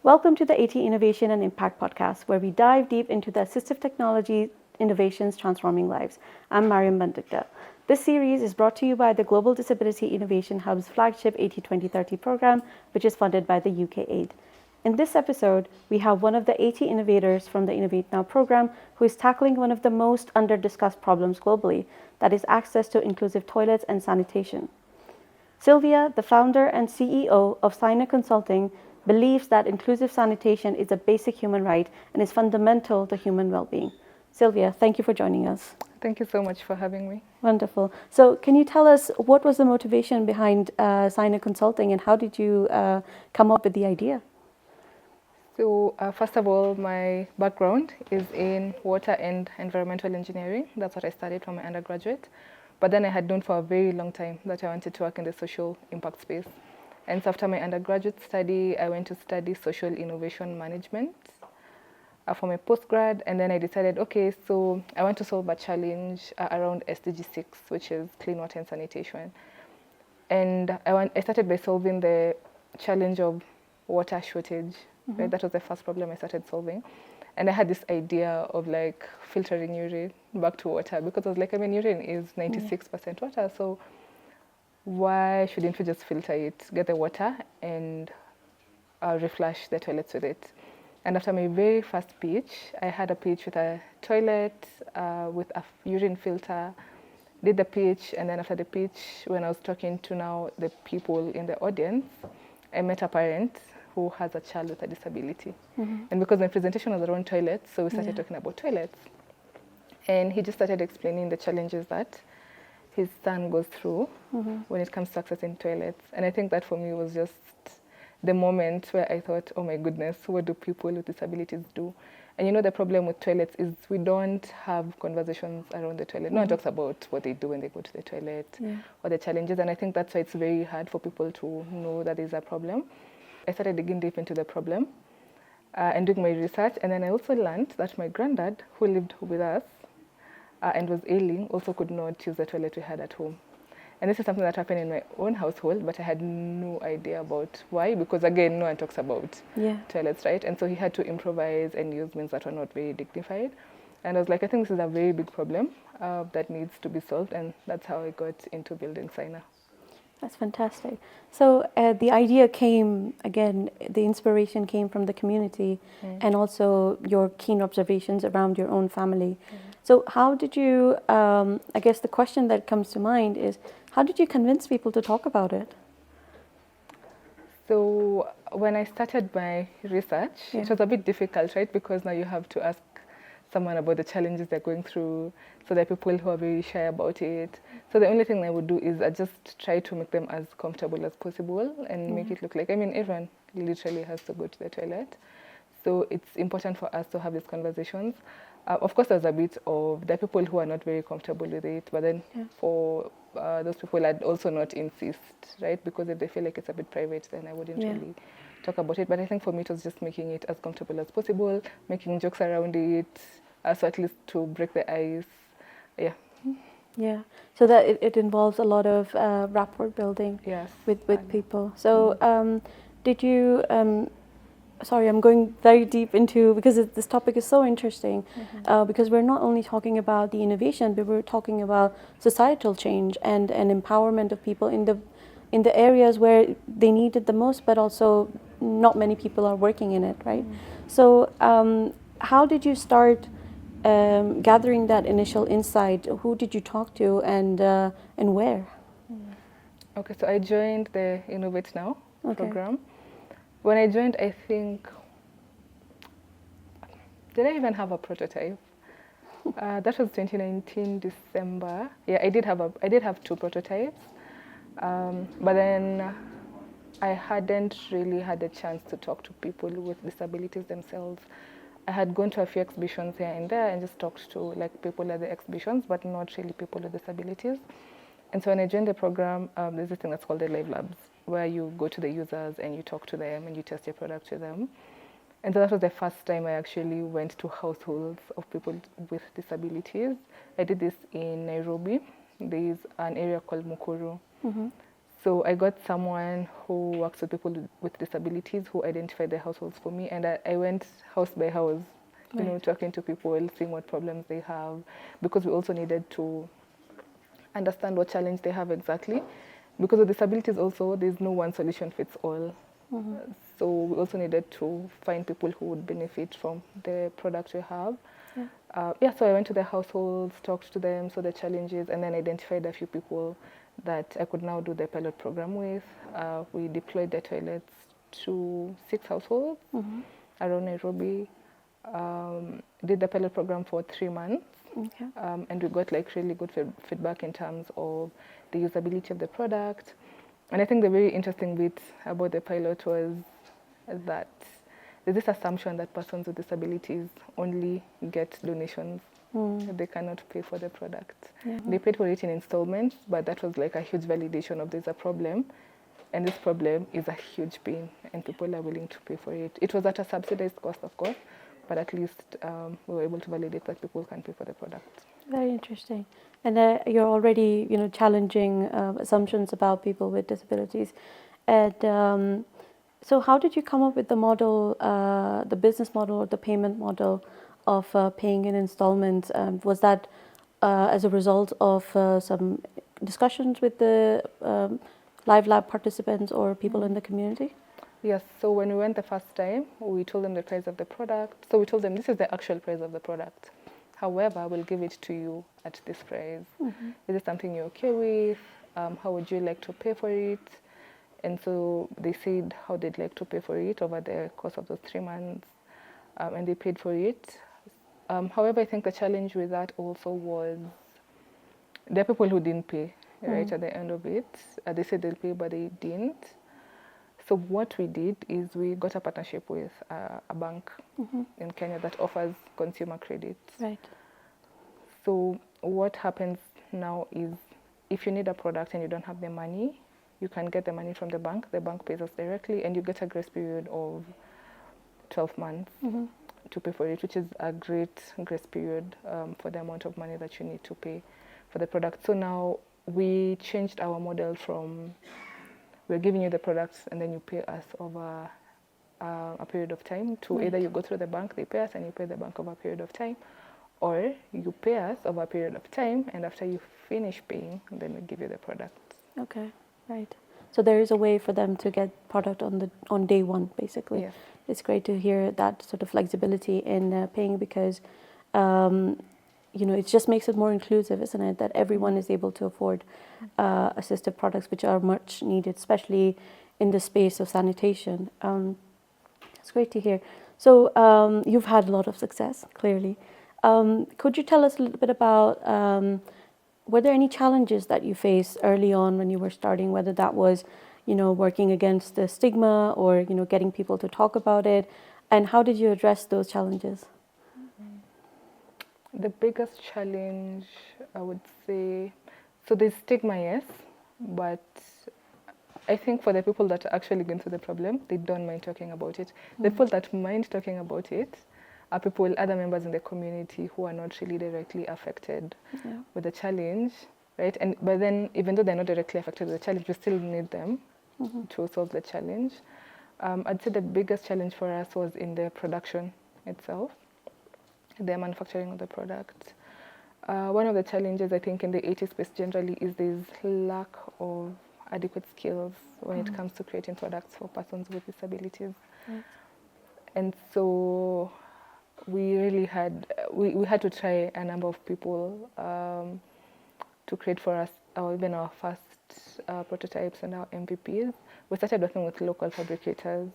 Welcome to the AT Innovation and Impact Podcast, where we dive deep into the assistive technology innovations transforming lives. I'm Mariam Bandukta. This series is brought to you by the Global Disability Innovation Hub's flagship AT 2030 program, which is funded by the UK Aid. In this episode, we have one of the AT innovators from the Innovate Now program who is tackling one of the most under-discussed problems globally, that is access to inclusive toilets and sanitation. Sylvia, the founder and CEO of Syna Consulting, believes that inclusive sanitation is a basic human right and is fundamental to human well-being. Sylvia, thank you for joining us. Thank you so much for having me. Wonderful. So can you tell us what was the motivation behind Syna Consulting and how did you come up with the idea? So first of all, my background is in water and environmental engineering. That's what I studied from my undergraduate. But then I had known for a very long time that I wanted to work in the social impact space. And so after my undergraduate study, I went to study social innovation management for my postgrad. And then I decided, okay, so I want to solve a challenge around SDG 6, which is clean water and sanitation. And I started by solving the challenge of water shortage. Mm-hmm. Right? That was the first problem I started solving. And I had this idea of like filtering urine back to water because I was like, I mean, urine is 96% water. So why shouldn't we just filter it, get the water and reflush the toilets with it? And after my very first pitch, I had a pitch with a toilet, with a urine filter, did the pitch. And then after the pitch, when I was talking to now the people in the audience, I met a parent who has a child with a disability. Mm-hmm. And because my presentation was around toilets, so we started talking about toilets. And he just started explaining the challenges that his son goes through when it comes to accessing toilets. And I think that for me was just the moment where I thought, oh my goodness, what do people with disabilities do? And you know, the problem with toilets is we don't have conversations around the toilet. No one talks about what they do when they go to the toilet or the challenges. And I think that's why it's very hard for people to know that there's a problem. I started digging deep into the problem and doing my research. And then I also learned that my granddad, who lived with us and was ailing, also could not use the toilet we had at home. And this is something that happened in my own household, but I had no idea about why, because again, no one talks about toilets, right? And so he had to improvise and use means that were not very dignified. And I was like, I think this is a very big problem that needs to be solved. And that's how I got into building Syna. That's fantastic. So the idea came, again, the inspiration came from the community and also your keen observations around your own family. So how did you, I guess the question that comes to mind is, how did you convince people to talk about it? So when I started my research, it was a bit difficult, right? Because now you have to ask someone about the challenges they're going through. So there are people who are very shy about it. So the only thing I would do is I just try to make them as comfortable as possible and make it look like, I mean, everyone literally has to go to the toilet. So it's important for us to have these conversations. Of course, there's a bit of, there are people who are not very comfortable with it, but then for those people, I'd also not insist, right? Because if they feel like it's a bit private, then I wouldn't really talk about it. But I think for me, it was just making it as comfortable as possible, making jokes around it, so at least to break the ice. Yeah, so that it involves a lot of rapport building with people. So did you, sorry, I'm going very deep into, because this topic is so interesting, because we're not only talking about the innovation, but we're talking about societal change and empowerment of people in the areas where they need it the most, but also not many people are working in it, right? So how did you start gathering that initial insight? Who did you talk to and where? Okay, so I joined the Innovate Now program. When I joined, I think, did I even have a prototype? That was 2019 December. Yeah, I did have two prototypes, but then I hadn't really had a chance to talk to people with disabilities themselves. I had gone to a few exhibitions here and there and just talked to like people at the exhibitions, but not really people with disabilities. And so when I joined the program, there's this thing that's called the live labs, where you go to the users and you talk to them and you test your product with them. And so that was the first time I actually went to households of people with disabilities. I did this in Nairobi. There's an area called Mukuru. So I got someone who works with people with disabilities who identified their households for me, and I went house by house, you know, talking to people, seeing what problems they have, because we also needed to understand what challenge they have exactly. Because with disabilities also, there's no one solution fits all. So we also needed to find people who would benefit from the product we have. So I went to their households, talked to them, saw the challenges, and then identified a few people that I could now do the pilot program with. We deployed the toilets to 6 households around Nairobi. Did the pilot program for 3 months. And we got like really good feedback in terms of the usability of the product. And I think the very interesting bit about the pilot was that there's this assumption that persons with disabilities only get donations. They cannot pay for the product. They paid for it in installments, but that was like a huge validation of there's a problem, and this problem is a huge pain, and people are willing to pay for it. It was at a subsidized cost, of course, but at least we were able to validate that people can pay for the product. Very interesting. And you're already, challenging assumptions about people with disabilities. And so how did you come up with the model, the business model or the payment model of paying in installments? Was that as a result of some discussions with the Live Lab participants or people in the community? Yes, so when we went the first time, we told them the price of the product. So we told them this is the actual price of the product. However, we'll give it to you at this price. Is it something you're okay with? How would you like to pay for it? And so they said how they'd like to pay for it over the course of those 3 months, and they paid for it. However, I think the challenge with that also was there are people who didn't pay, right, at the end of it. They said they'll pay, but they didn't. So what we did is we got a partnership with a bank in Kenya that offers consumer credit. Right. So what happens now is if you need a product and you don't have the money, you can get the money from the bank. The bank pays us directly, and you get a grace period of 12 months to pay for it, which is a great grace period for the amount of money that you need to pay for the product. So now we changed our model from we're giving you the products and then you pay us over a period of time to either you go through the bank, they pay us and you pay the bank over a period of time, or you pay us over a period of time and after you finish paying, then we give you the product. Okay, right. So there is a way for them to get product on day one, basically. Yes. It's great to hear that sort of flexibility in paying because it just makes it more inclusive, isn't it? That everyone is able to afford assistive products, which are much needed, especially in the space of sanitation. It's great to hear. So you've had a lot of success, clearly. Could you tell us a little bit about, were there any challenges that you faced early on when you were starting, whether that was, working against the stigma or, getting people to talk about it? And how did you address those challenges? The biggest challenge, I would say, so there's stigma, yes, but I think for the people that are actually going through the problem, they don't mind talking about it. The people that mind talking about it are people, other members in the community who are not really directly affected with the challenge, right? But then, even though they're not directly affected with the challenge, we still need them to solve the challenge. I'd say the biggest challenge for us was in the production itself, the manufacturing of the product. One of the challenges I think in the AT space generally is this lack of adequate skills when it comes to creating products for persons with disabilities. And so we really had, we had to try a number of people to create for us even our first prototypes and our MVPs. We started working with local fabricators,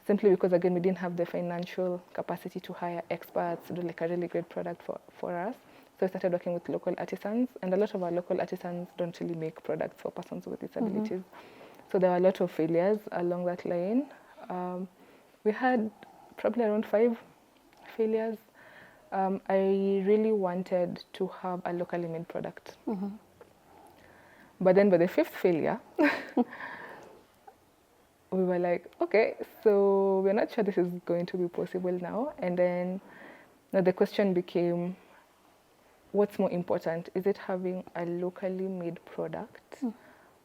simply because, again, we didn't have the financial capacity to hire experts to do like a really great product for us. So we started working with local artisans, and a lot of our local artisans don't really make products for persons with disabilities. So there were a lot of failures along that line. We had probably around 5 failures. I really wanted to have a locally made product. But then by the 5th failure, we were like, okay, so we're not sure this is going to be possible now. And then the question became, what's more important? Is it having a locally made product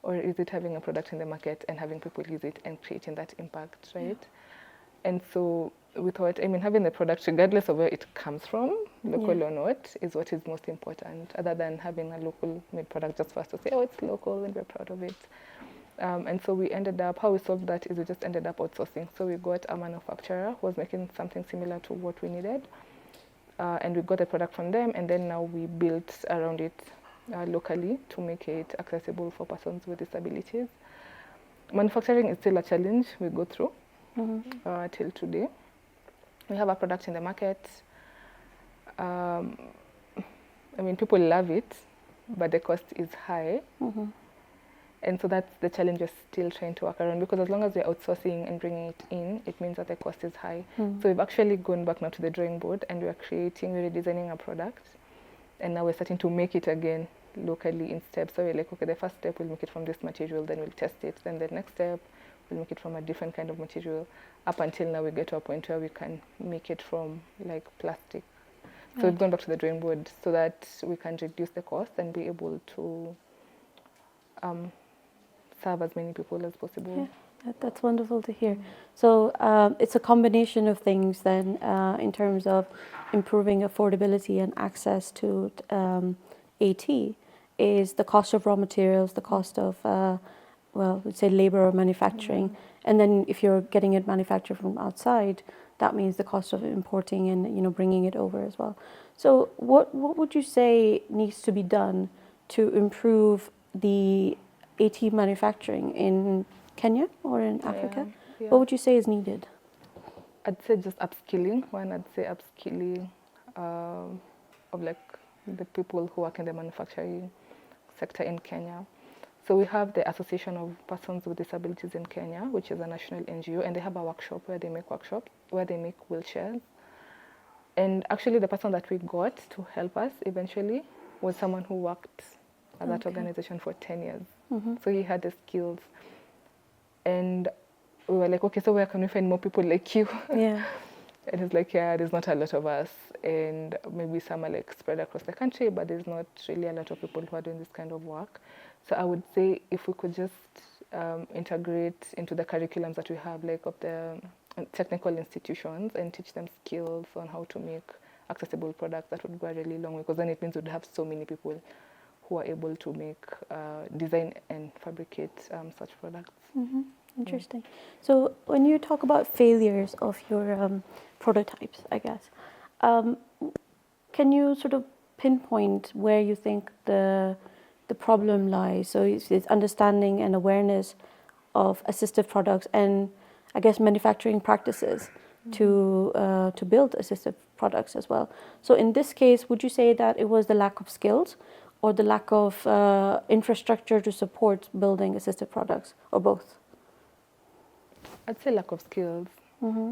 or is it having a product in the market and having people use it and creating that impact, right? Yeah. And so we thought, I mean, having the product, regardless of where it comes from, local or not, is what is most important, other than having a local made product just for us to say, oh, it's local and we're proud of it. And so we ended up, how we solved that is we just ended up outsourcing. So we got a manufacturer who was making something similar to what we needed. And we got the product from them, and then now we built around it locally to make it accessible for persons with disabilities. Manufacturing is still a challenge we go through till today. We have a product in the market. I mean, people love it, but the cost is high. And so that's the challenge we're still trying to work around, because as long as we're outsourcing and bringing it in, it means that the cost is high. So we've actually gone back now to the drawing board, and we're redesigning a product. And now we're starting to make it again locally in steps. So we're like, okay, the first step, we'll make it from this material, then we'll test it. Then the next step, we'll make it from a different kind of material. Up until now, we get to a point where we can make it from like plastic. So we've gone back to the drawing board so that we can reduce the cost and be able to serve as many people as possible. Yeah, that's wonderful to hear. So it's a combination of things then in terms of improving affordability and access to AT is the cost of raw materials, the cost of, well, let's say labor or manufacturing. And then if you're getting it manufactured from outside, that means the cost of importing and bringing it over as well. So what would you say needs to be done to improve the AT manufacturing in Kenya or in Africa? Yeah. What would you say is needed? I'd say just upskilling. I'd say upskilling of like the people who work in the manufacturing sector in Kenya. So we have the Association of Persons with Disabilities in Kenya, which is a national NGO, and they have a workshop where they make wheelchairs. And actually the person that we got to help us eventually was someone who worked at that organization for 10 years. So he had the skills. And we were like, okay, so where can we find more people like you? Yeah. And he's like, yeah, there's not a lot of us. And maybe some are like spread across the country, but there's not really a lot of people who are doing this kind of work. So I would say if we could just integrate into the curriculums that we have, like of the technical institutions, and teach them skills on how to make accessible products, that would go a really long way, because then it means we'd have so many people who are able to make, design and fabricate such products. Interesting. So when you talk about failures of your prototypes, I guess, can you sort of pinpoint where you think the problem lies? So it's understanding and awareness of assistive products and, I guess, manufacturing practices to build assistive products as well. So in this case, would you say that it was the lack of skills or the lack of infrastructure to support building assistive products, or both? I'd say lack of skills.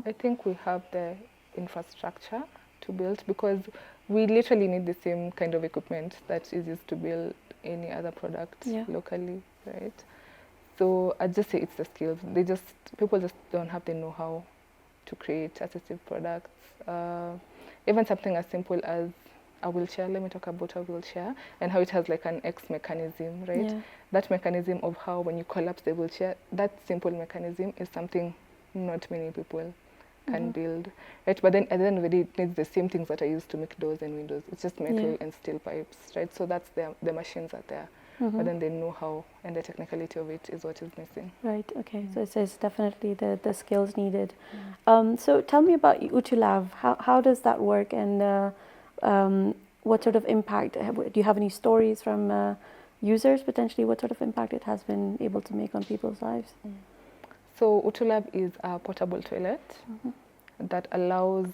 I think we have the infrastructure to build, because we literally need the same kind of equipment that is used to build any other product locally, right? So I'd just say it's the skills. People just don't have the know-how to create assistive products. Even something as simple as a wheelchair. Let me talk about a wheelchair and how it has like an X mechanism, right? Yeah. That mechanism of how when you collapse the wheelchair, that simple mechanism is something not many people can build, right? But then at the end of the day, it needs the same things that are used to make doors and windows. It's just metal and steel pipes, right? So that's the machines are there. But then the know-how and the technicality of it is what is missing. Right, okay. So it's definitely the skills needed. So tell me about Utulab. How does that work, and what sort of impact, do you have any stories from users potentially, what sort of impact it has been able to make on people's lives? So Utulab is a portable toilet that allows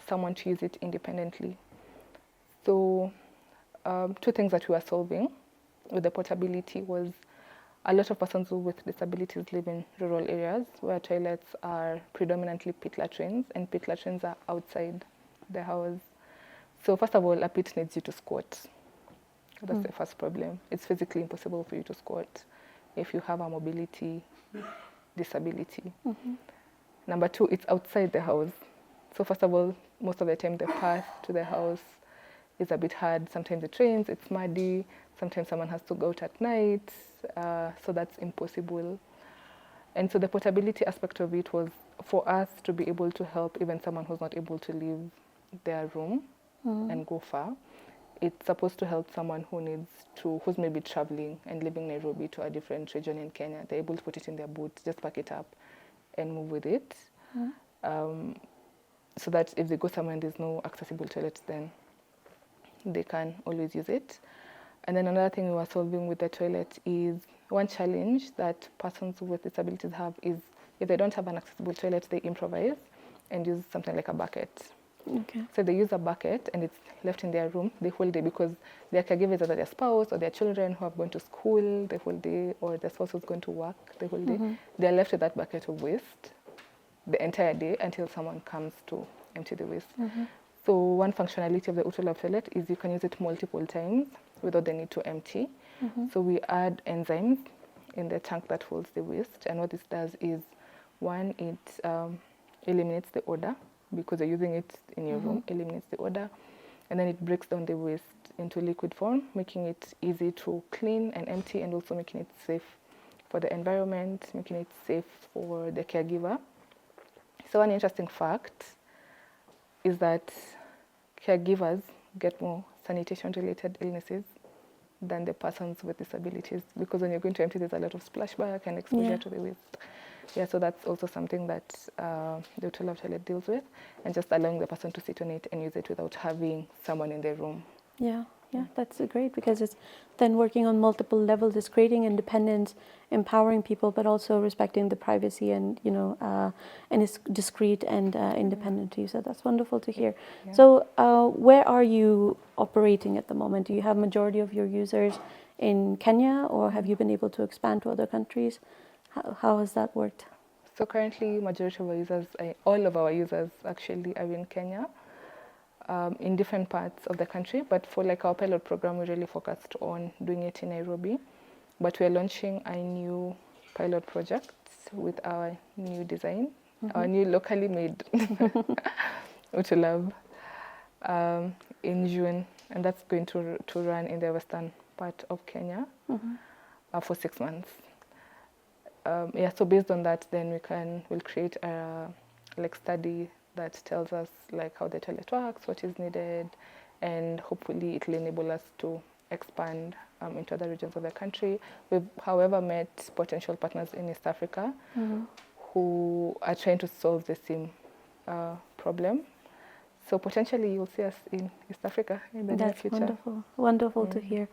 someone to use it independently. So two things that we were solving with the portability was a lot of persons with disabilities live in rural areas where toilets are predominantly pit latrines, and pit latrines are outside the house. So first of all, a pit needs you to squat. That's the first problem. It's physically impossible for you to squat if you have a mobility disability. Number two, it's outside the house. So first of all, most of the time the path to the house is a bit hard. Sometimes it rains, it's muddy. Sometimes someone has to go out at night, so that's impossible. And so the portability aspect of it was for us to be able to help even someone who's not able to leave their room and go far. It's supposed to help someone who's maybe traveling and leaving Nairobi to a different region in Kenya. They're able to put it in their boot, just pack it up and move with it. So that if they go somewhere and there's no accessible toilet, then they can always use it. And then another thing we were solving with the toilet is one challenge that persons with disabilities have is if they don't have an accessible toilet, they improvise and use something like a bucket. Okay. So they use a bucket and it's left in their room the whole day because their caregivers, either their spouse or their children who have gone to school the whole day or their spouse who's going to work the whole day, they're left with that bucket of waste the entire day until someone comes to empty the waste. So one functionality of the Utolab toilet is you can use it multiple times without the need to empty. So we add enzymes in the tank that holds the waste, and what this does is, one, it eliminates the odor because you're using it in your room, eliminates the odor, and then it breaks down the waste into liquid form, making it easy to clean and empty, and also making it safe for the environment, making it safe for the caregiver. So one interesting fact is that caregivers get more sanitation-related illnesses than the persons with disabilities, because when you're going to empty, there's a lot of splashback and exposure to the waste. Yeah, so that's also something that the Utolab toilet deals with, and just allowing the person to sit on it and use it without having someone in their room. Yeah, that's great, because it's then working on multiple levels. It's creating independence, empowering people, but also respecting the privacy and, and it's discreet and independent to you. So that's wonderful to hear. Yeah. So where are you operating at the moment? Do you have majority of your users in Kenya, or have you been able to expand to other countries? How has that worked? So currently, majority of our users, all of our users actually are in Kenya. In different parts of the country, but for like our pilot program, we really focused on doing it in Nairobi. But we're launching a new pilot project with our new design, our new locally made Utolab in June, and that's going to run in the western part of Kenya for 6 months. So based on that, then we'll create a study that tells us like how the toilet works, what is needed, and hopefully it will enable us to expand into other regions of the country. We've, however, met potential partners in East Africa who are trying to solve the same problem. So potentially you'll see us in East Africa in the near future. That's wonderful to hear.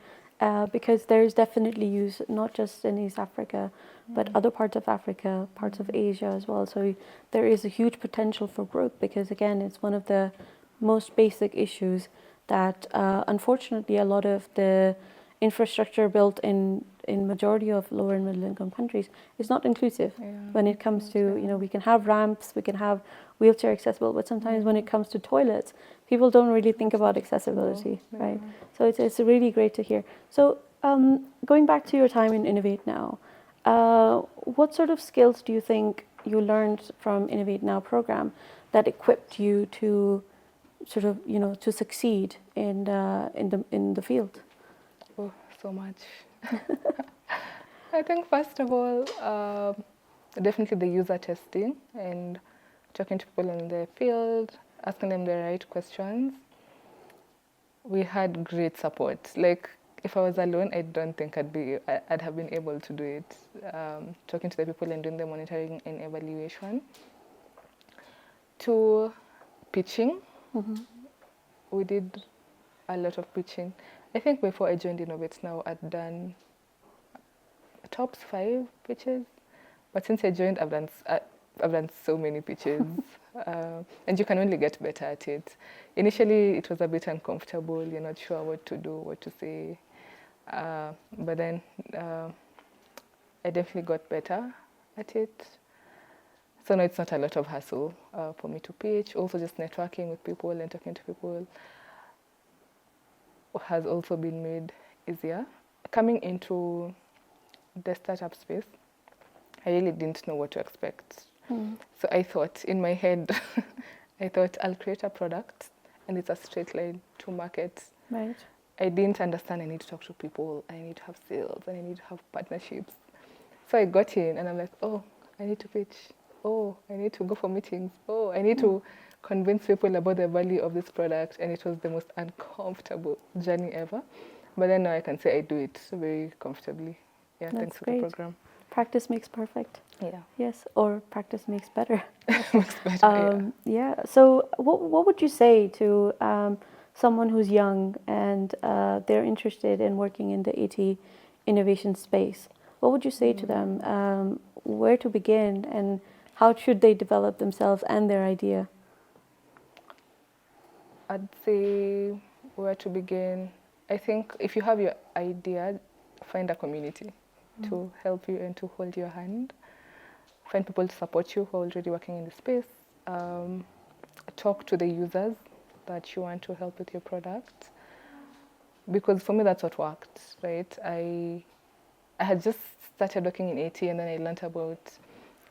Because there's definitely use, not just in East Africa, but other parts of Africa, parts of Asia as well. So there is a huge potential for growth, because again, it's one of the most basic issues that unfortunately a lot of the infrastructure built in majority of lower and middle income countries is not inclusive when it comes to, we can have ramps, we can have wheelchair accessible, but sometimes when it comes to toilets, people don't really think about accessibility, right? So it's really great to hear. So going back to your time in Innovate Now, what sort of skills do you think you learned from Innovate Now program that equipped you to sort of, to succeed in the field? Oh, so much. I think first of all, definitely the user testing and talking to people in the field, asking them the right questions. We had great support. Like, if I was alone, I don't think I'd have been able to do it. Talking to the people and doing the monitoring and evaluation. To pitching, we did a lot of pitching. I think before I joined Innovate Now, I'd done tops 5 pitches, but since I joined, I've done so many pitches, and you can only get better at it. Initially, it was a bit uncomfortable. You're not sure what to do, what to say, but then I definitely got better at it. So now it's not a lot of hassle for me to pitch. Also, just networking with people and talking to people has also been made easier. Coming into the startup space, I really didn't know what to expect. So I thought in my head, I'll create a product and it's a straight line to market. Right. I didn't understand I need to talk to people, I need to have sales, and I need to have partnerships. So I got in and I'm like, oh, I need to pitch. Oh, I need to go for meetings. Oh, I need to convince people about the value of this product. And it was the most uncomfortable journey ever. But then now I can say I do it very comfortably. Yeah, That's thanks to great. the program. Practice makes perfect. Yeah. Yes, or practice makes better. Makes better, Yeah. So, what would you say to someone who's young and they're interested in working in the AT innovation space? What would you say to them? Where to begin, and how should they develop themselves and their idea? I'd say where to begin. I think if you have your idea, find a community to help you and to hold your hand. Find people to support you who are already working in the space. Talk to the users that you want to help with your product. Because for me, that's what worked, right? I had just started working in AT and then I learned about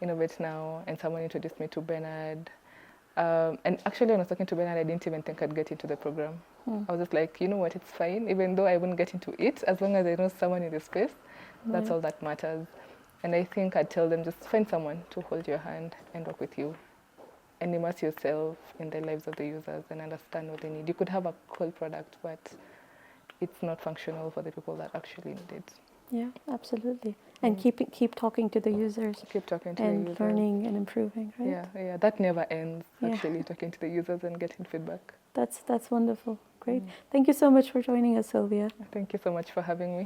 Innovate Now and someone introduced me to Bernard. And actually, when I was talking to Bernard, I didn't even think I'd get into the program. I was just like, you know what, it's fine. Even though I wouldn't get into it, as long as I know someone in the space, that's all that matters. And I think I'd tell them, just find someone to hold your hand and work with you. And immerse yourself in the lives of the users and understand what they need. You could have a cool product, but it's not functional for the people that actually need it. Yeah, absolutely. And keep talking to the users. Keep talking to the and users. learning and improving, right? Yeah, that never ends, actually, talking to the users and getting feedback. That's wonderful. Great. Thank you so much for joining us, Sylvia. Thank you so much for having me.